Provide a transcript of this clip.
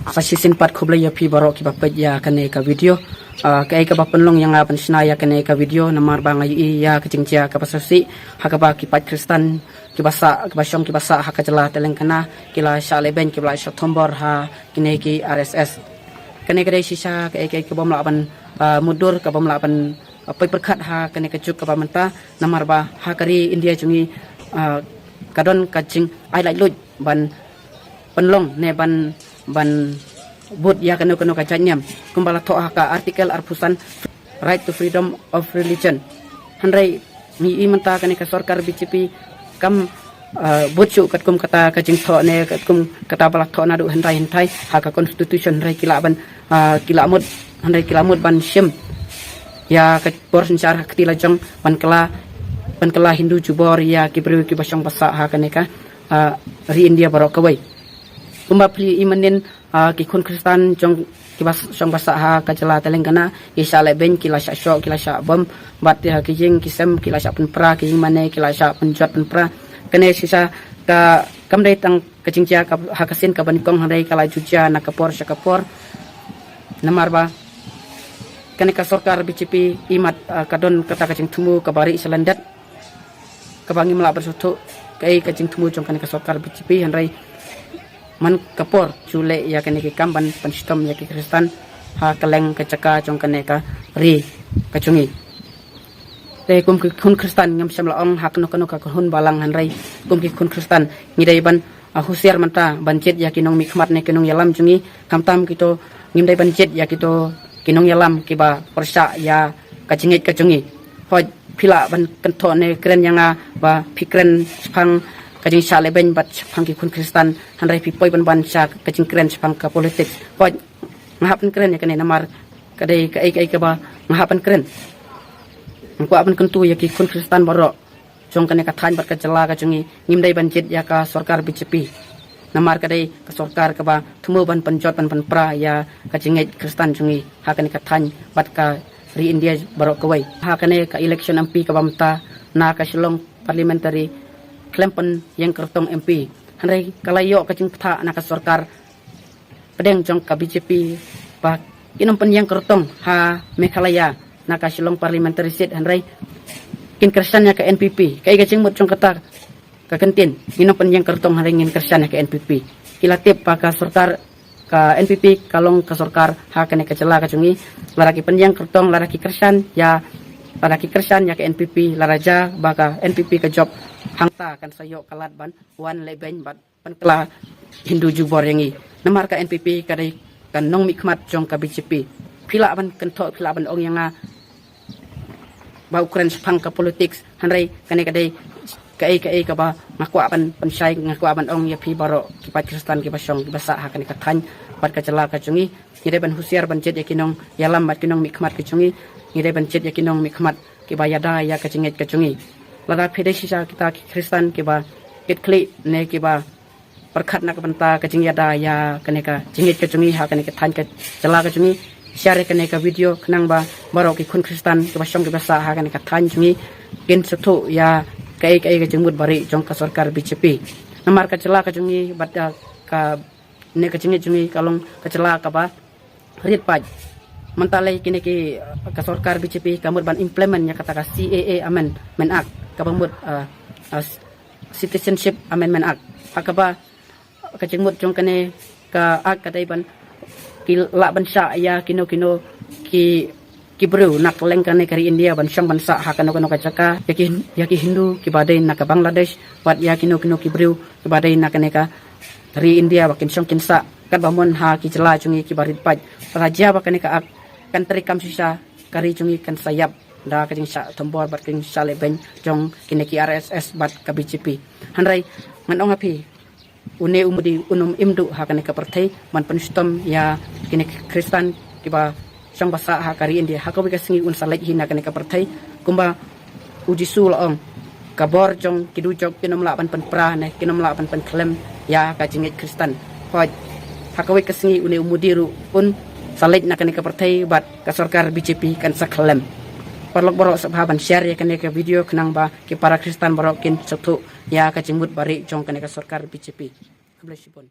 Pasisin pat kublai ya pi barok ki bapak ya kene ka video kai ka bapenlong yang apan sina ya kene ka video namar bang ayu ya kecingcia ka pasasi hakaba ki pat Kristen ki basa ki basyong ki basa hakajala telengkana kila shaleben ki bla September ha kene ki RSS kene ka dai sisa kai ka bom laban mudur ka bom laban pai perkhat ha kene ka juk ka bamanta namar ba hakari India jungi kadon kacing ai lai lut ban penlong ne ban but ya kanu kacanyam kumbala to ka artikel arpusan right to freedom of religion handai mi imanta kane ka sarkar BJP kam bucu katkum kata kajing tho ne katkum kata balak tho nadu hentai ha ka constitution rai kilamut handai kilamut ban sim ya ka porsen syarah ketila jong ban kala Hindu jubor ya kibru ki basang basa ha kane ka ri India barok kawai kumba pli imanin ki kun Kristen jong kibas song basa ha kajala telengana isa leben kila sya kila sya bom bat ha kijing kisem kila sya penpra ki mane kila sya penjot penpra kene sisa ka kamdai tang kacingcia ka hakasin ka banikong handai kala juja na kapor syakapor namarba kene ka sarkar BJP imat kadon kata kacing tumu kabari selandat kabangi melak bersutu kai kacing tumu jong kene ka sarkar BJP handai man kapor cule ya kene ki kamban penstom ya ki Kristen ha keleng kecaka jong kene ka ri kacungi te kum ki kun Kristen ngam samla ong hak no ka hun balang hanrai kum ki kun Kristen ngidai ban husiar manta banjet ya kinong mikmat ne kinong yalam jungi kamtam kito ngimdai banjet ya kito kinong yalam kiba persa ya kacingit kacungi hoj pila ban kento ne kren yang ba pikren spang kajing saleben bat sepang ki kun Kristen handai pipoi ban sa kajing kren sepang ka politik hoj ngahapan kren ya kene namar kadai kai ka ba ngahapan kren angko apan kentu ya ki kun Kristen barok jong kane ka than bat ka jala ka jungi ngimdai banjit ya ka sarkar BJP namar kadai ka sarkar ka ba thumu ban panjot ban pra ya ka jinget Kristen jungi ha kane ka than bat ka ri India barok kawai ha kane ka election MP ka bamta na ka Shillong parliamentary klempen yang kertong MP handai kalayo ka jing tha na ka sarkar pedeng jong ka BJP ba inom pen yang kertong ha Meghalaya naka Shillong parliamentary seat handai kin Kristen ya ke NPP kai gacing mut jong kata ka kentin inom pen yang kertong handai ngin Kristen ya ke NPP kilatip pa ka sarkar ka NPP kalong ka sarkar ha kene ka cela ka jungi laraki pen yang kertong laraki Kristen ya ke NPP laraja baka NPP ka job hangta kan sayo kalat ban wan leben bat pan kala Hindu jubor yangi namar ka NPP kadai kan nong mikmat jong ka BJP pila ban kento pila ban ong yang ba Ukraine sepang ka politics handai kane kadai kai ka ba ngaku apan pensai ngaku apan ong ya pi baro kipat Kristen ki basong ki basa ha kane ka than pat ka cela ka jungi ngide ban husiar ban jet yakinong yalam bat kinong mikmat ki jungi ngide ban jet yakinong mikmat ki ba yada ya ka jinget ka jungi lada phede sisa kita ki Kristen ki ba kit kli ne ki ba perkhat na ka banta ka jing yada ya kane ka jinget ka jungi ha kane ka than ka cela ka jungi share kane ka video khnang ba baro ki kun Kristen ki basong ki basa ha kane ka than jungi kin sutu ya kai ka jengmut bari jong ka sarkar BJP namar ka cela ka jungi bada ka ne ka jinget jungi kalong ka cela ka ba rit paj mentalai kini ki ka sarkar BJP kamut ban implement nya kata ka CAA amendment act ka bamut citizenship amendment act hakaba ka jengmut jong kane ka act kadai ban kila bansa ya kino ki bro nak leng kane kari India ban syang bansa ha kano ka jaka yaki Hindu ki badai nak Bangladesh wat ya kino ki bro ki badai nak kane ka ri India bakin syang kinsa kan bamon ha ki jela jungi ki barit paj raja bakane ka kan terikam sisa kari jungi kan sayap da ka jing sa tombor bat king saleben jong kine ki RSS bat ka BJP handai man ong api une umudi unum imdu ha kane ka partai man penstom ya kine Kristen ki ba sang basa ha kari India ha ko bi ka singi un salai hina kane ka partai kumba uji sul ong kabor jong kidu jok kinom la ban pra ne kinom la ban klem ya ka jinget Kristen hoj hakawi kasingi une umudiru un salai na kane ka partai bat ka sarkar BJP kan saklem parlok borok sahaban share ya kane ka video kenang ba ki para Kristen borok kin satu ya ka jengmut bari jong kane ka sarkar BJP kablesipun